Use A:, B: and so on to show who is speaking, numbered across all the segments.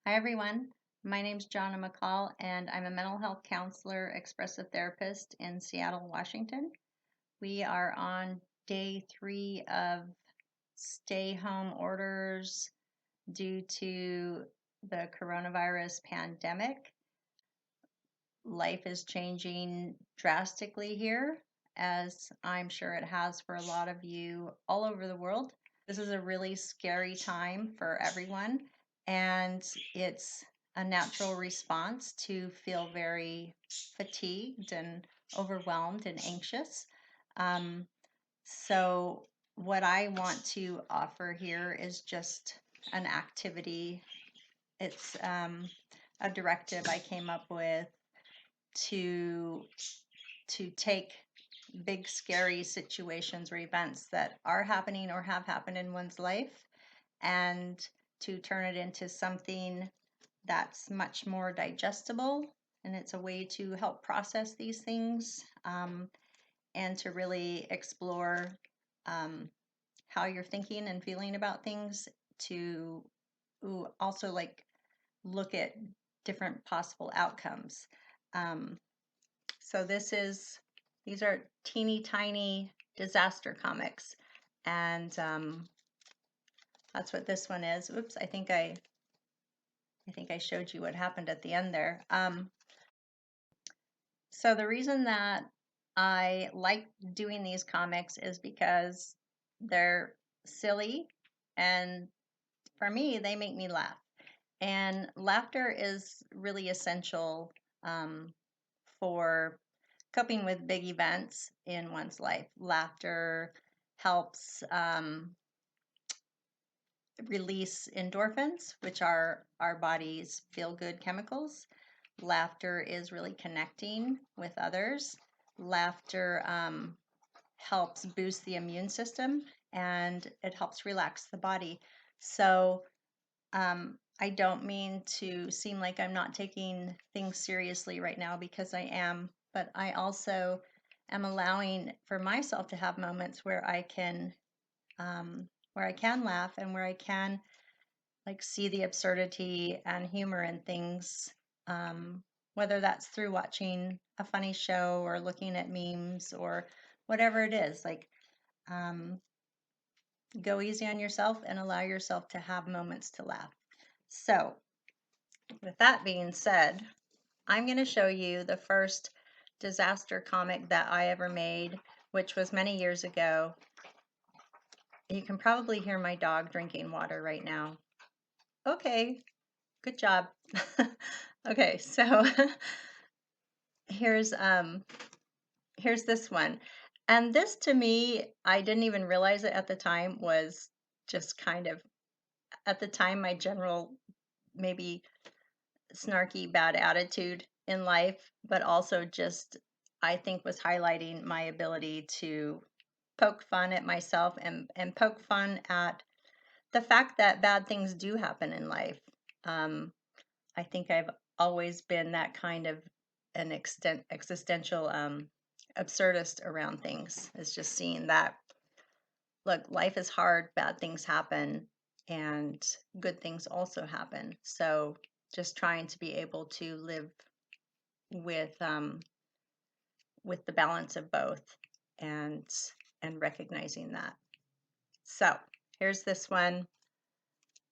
A: Hi, everyone. My name's Jonna McCall, and I'm a mental health counselor, expressive therapist in Seattle, Washington. We are on day 3 of stay home orders due to the coronavirus pandemic. Life is changing drastically here, as I'm sure it has for a lot of you all over the world. This is a really scary time for everyone, and it's a natural response to feel very fatigued and overwhelmed and anxious. Um, so, what I want to offer here is just an activity. It's a directive I came up with to take big scary situations or events that are happening or have happened in one's life and to turn it into something that's much more digestible, and it's a way to help process these things, and to really explore how you're thinking and feeling about things, to also like look at different possible outcomes. um, So these are teeny tiny disaster comics, and that's what this one is. Oops, I think I showed you what happened at the end there. So the reason that I like doing these comics is because they're silly, and for me, they make me laugh. And laughter is really essential for coping with big events in one's life. Laughter helps release endorphins, which are our body's feel good chemicals. Laughter is really connecting with others. Laughter helps boost the immune system, and it helps relax the body. So, I don't mean to seem like I'm not taking things seriously right now, because I am, but I also am allowing for myself to have moments where I can laugh, and where I can like see the absurdity and humor in things, whether that's through watching a funny show or looking at memes or whatever it is. Like, um, go easy on yourself and allow yourself to have moments to laugh. So, with that being said, I'm going to show you the first disaster comic that I ever made, which was many years ago. You can probably hear my dog drinking water right now. Okay, good job. Okay, so here's here's this one. And this, to me, I didn't even realize it at the time, was just kind of, at the time, my general maybe snarky bad attitude in life, but also just, I think, was highlighting my ability to poke fun at myself, and poke fun at the fact that bad things do happen in life. I think I've always been that kind of an existential absurdist around things. Is just seeing that, look, life is hard, bad things happen, and good things also happen. So just trying to be able to live with the balance of both, and recognizing that. So here's this one.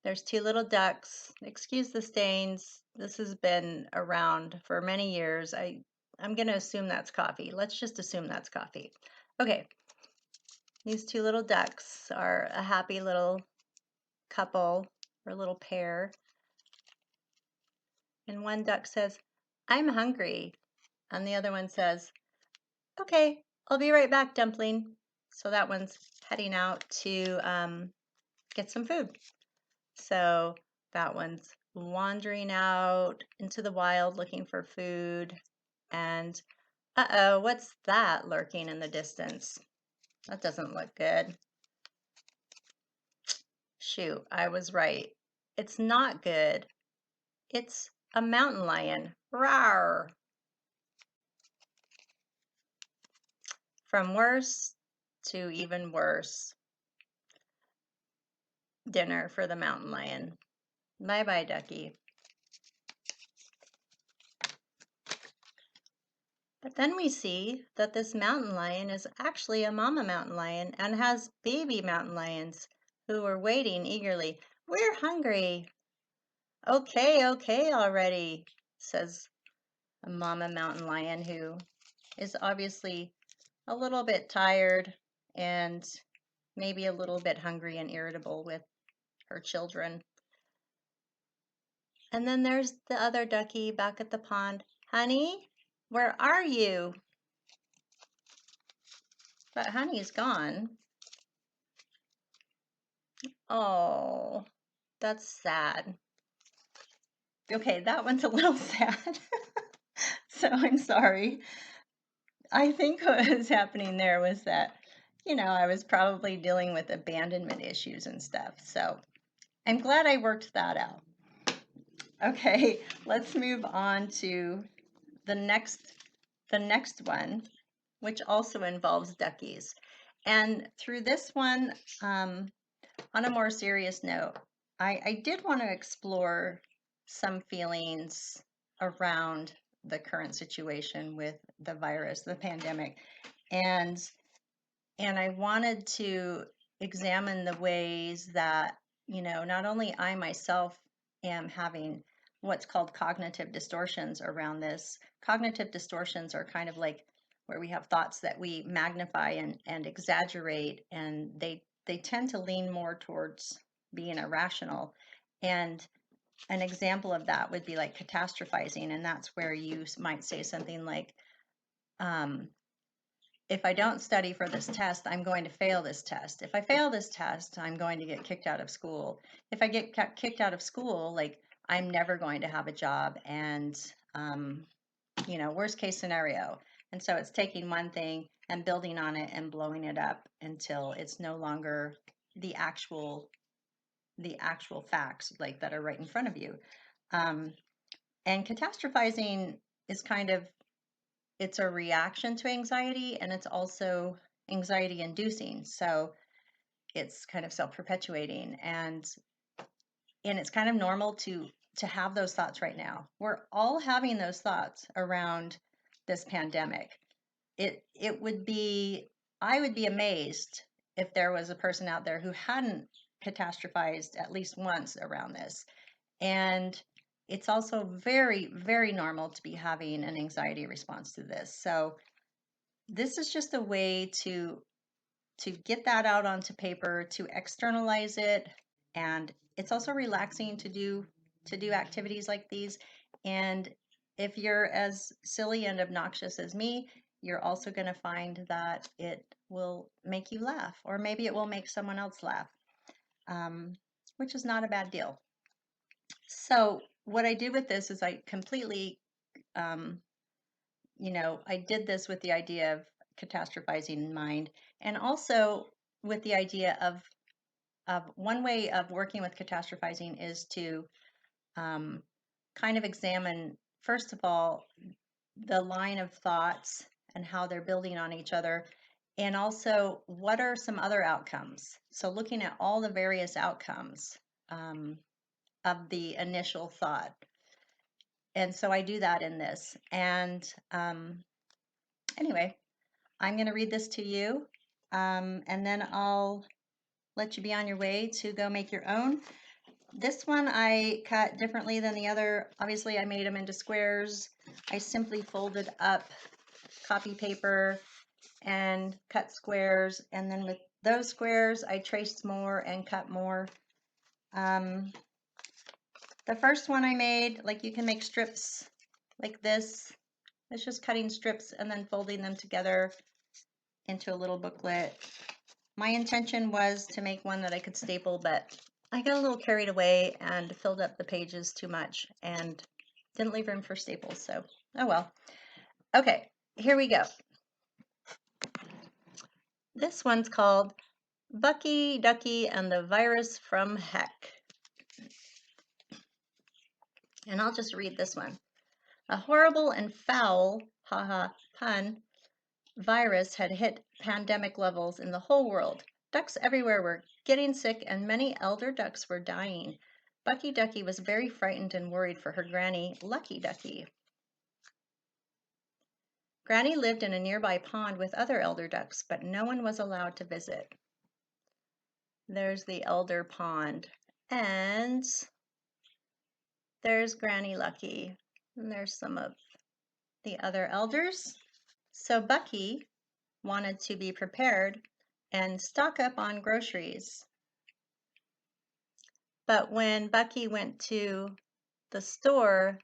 A: There's two little ducks. Excuse the stains. This has been around for many years. I'm going to assume that's coffee. Let's just assume that's coffee. Okay. These two little ducks are a happy little couple, or little pair. And one duck says, "I'm hungry." And the other one says, "Okay, I'll be right back, Dumpling." So that one's heading out to get some food. So that one's wandering out into the wild looking for food. And uh-oh, what's that lurking in the distance? That doesn't look good. Shoot, I was right. It's not good. It's a mountain lion. Rawr! From worse to even worse. Dinner for the mountain lion. Bye-bye, Ducky. But then we see that this mountain lion is actually a mama mountain lion and has baby mountain lions who are waiting eagerly. We're hungry. Okay, okay already, says a mama mountain lion who is obviously a little bit tired and maybe a little bit hungry and irritable with her children. And then there's the other ducky back at the pond. Honey, where are you? But Honey's gone. Oh, that's sad. Okay, that one's a little sad. So I'm sorry. I think what was happening there was that, I was probably dealing with abandonment issues and stuff. So I'm glad I worked that out. Okay, let's move on to the next one, which also involves duckies. And through this one, on a more serious note, I did want to explore some feelings around the current situation with the virus, the pandemic, and I wanted to examine the ways that, not only I myself am having what's called cognitive distortions around this. Cognitive distortions are kind of like where we have thoughts that we magnify and exaggerate, and they tend to lean more towards being irrational. And an example of that would be like catastrophizing, and that's where you might say something like, if I don't study for this test, I'm going to fail this test. If I fail this test, I'm going to get kicked out of school. If I get kicked out of school, like, I'm never going to have a job, and worst case scenario. And so it's taking one thing and building on it and blowing it up until it's no longer the actual facts like that are right in front of you. And catastrophizing is kind of, it's a reaction to anxiety, and it's also anxiety inducing. So it's kind of self-perpetuating, and it's kind of normal to have those thoughts right now. We're all having those thoughts around this pandemic. It would be, I would be amazed if there was a person out there who hadn't catastrophized at least once around this. And it's also very, very normal to be having an anxiety response to this. So this is just a way to get that out onto paper, to externalize it, and it's also relaxing to do activities like these. And if you're as silly and obnoxious as me, you're also going to find that it will make you laugh, or maybe it will make someone else laugh, which is not a bad deal. So what I do with this is I completely, I did this with the idea of catastrophizing in mind, and also with the idea of one way of working with catastrophizing is to kind of examine, first of all, the line of thoughts and how they're building on each other, and also what are some other outcomes. So looking at all the various outcomes of the initial thought. And so I do that in this. And anyway, I'm going to read this to you, and then I'll let you be on your way to go make your own. This one I cut differently than the other. Obviously, I made them into squares. I simply folded up copy paper and cut squares, and then with those squares, I traced more and cut more. The first one I made, like, you can make strips like this. It's just cutting strips and then folding them together into a little booklet. My intention was to make one that I could staple, but I got a little carried away and filled up the pages too much and didn't leave room for staples, so oh well. Okay, here we go. This one's called Bucky, Ducky, and the Virus from Heck. And I'll just read this one. A horrible and foul, haha, pun, virus had hit pandemic levels in the whole world. Ducks everywhere were getting sick, and many elder ducks were dying. Bucky Ducky was very frightened and worried for her granny, Lucky Ducky. Granny lived in a nearby pond with other elder ducks, but no one was allowed to visit. There's the elder pond, and there's Granny Lucky, and there's some of the other elders. So Bucky wanted to be prepared and stock up on groceries. But when Bucky went to the store,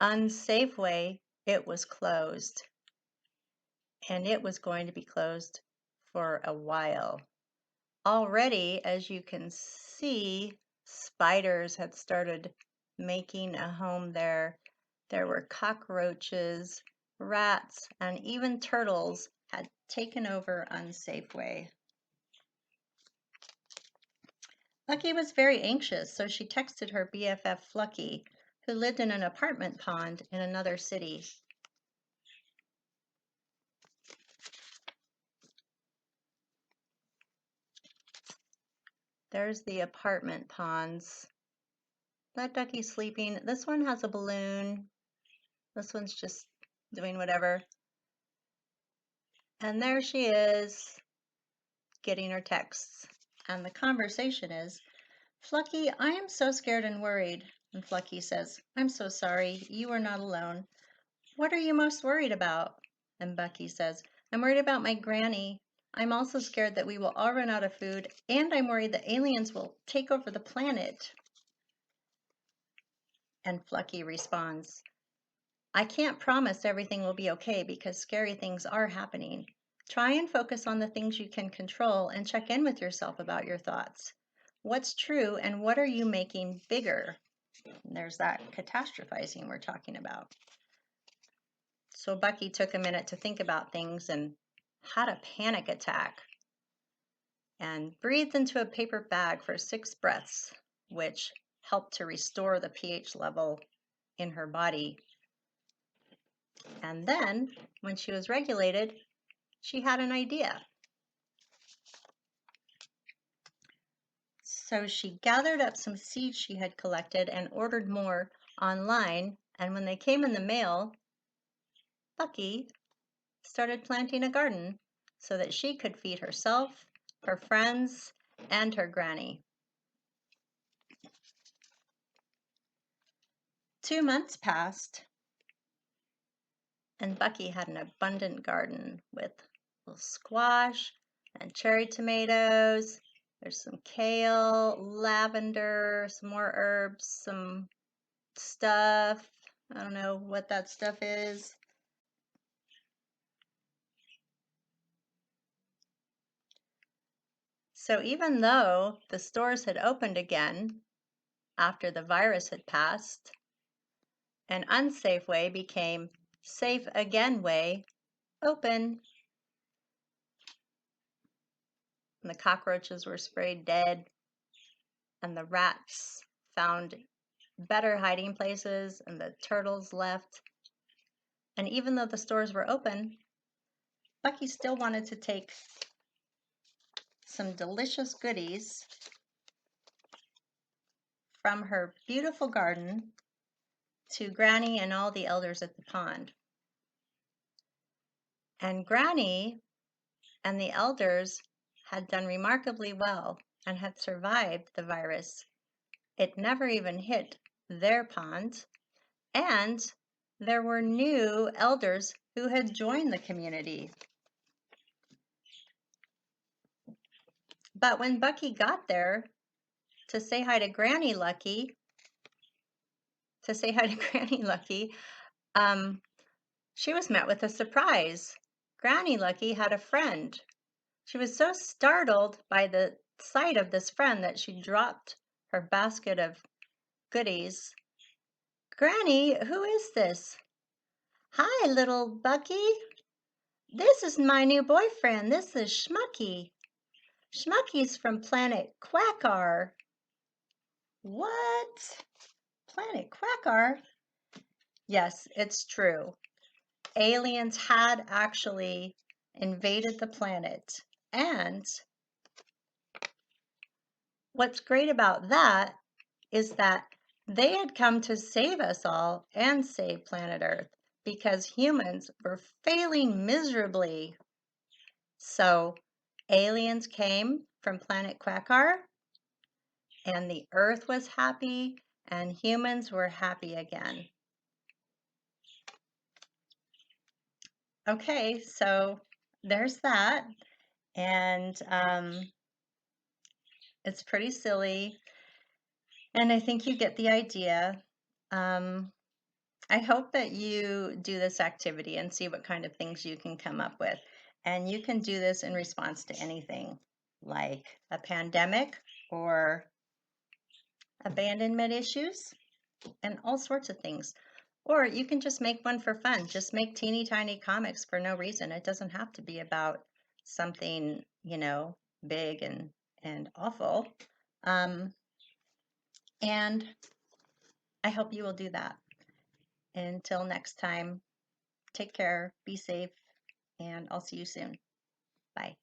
A: Unsafeway, it was closed. And it was going to be closed for a while. Already, as you can see, spiders had started making a home there. There were cockroaches, rats, and even turtles had taken over Unsafeway. Bucky was very anxious, so she texted her BFF Flucky, who lived in an apartment pond in another city. There's the apartment ponds. That ducky's sleeping. This one has a balloon. This one's just doing whatever. And there she is, getting her texts. And the conversation is, Flucky, I am so scared and worried. And Flucky says, I'm so sorry. You are not alone. What are you most worried about? And Bucky says, I'm worried about my granny. I'm also scared that we will all run out of food, and I'm worried that aliens will take over the planet. And Flucky responds, I can't promise everything will be okay because scary things are happening. Try and focus on the things you can control and check in with yourself about your thoughts. What's true and what are you making bigger? And there's that catastrophizing we're talking about. So Bucky took a minute to think about things and had a panic attack and breathed into a paper bag for 6 breaths, which helped to restore the pH level in her body. And then, when she was regulated, she had an idea. So she gathered up some seeds she had collected and ordered more online. And when they came in the mail, Bucky started planting a garden so that she could feed herself, her friends, and her granny. 2 months passed, and Bucky had an abundant garden with squash and cherry tomatoes. There's some kale, lavender, some more herbs, some stuff. I don't know what that stuff is. So even though the stores had opened again after the virus had passed, an unsafe way became safe again way open. And the cockroaches were sprayed dead, and the rats found better hiding places, and the turtles left. And even though the stores were open, Bucky still wanted to take some delicious goodies from her beautiful garden to Granny and all the elders at the pond. And Granny and the elders had done remarkably well and had survived the virus. It never even hit their pond, and there were new elders who had joined the community. But when Bucky got there to say hi to Granny Lucky, she was met with a surprise. Granny Lucky had a friend. She was so startled by the sight of this friend that she dropped her basket of goodies. Granny, who is this? Hi, little Bucky. This is my new boyfriend. This is Schmucky. Schmucky's from planet Quackar. What? Planet Quackar? Yes, it's true. Aliens had actually invaded the planet. And what's great about that is that they had come to save us all and save planet Earth. because humans were failing miserably. So aliens came from planet Quackar, and the Earth was happy, and humans were happy again. Okay, so there's that. And it's pretty silly. And I think you get the idea. I hope that you do this activity and see what kind of things you can come up with. And you can do this in response to anything like a pandemic or abandonment issues and all sorts of things. Or you can just make one for fun. Just make teeny tiny comics for no reason. It doesn't have to be about something, big and awful. And I hope you will do that. Until next time, take care, be safe, and I'll see you soon. Bye.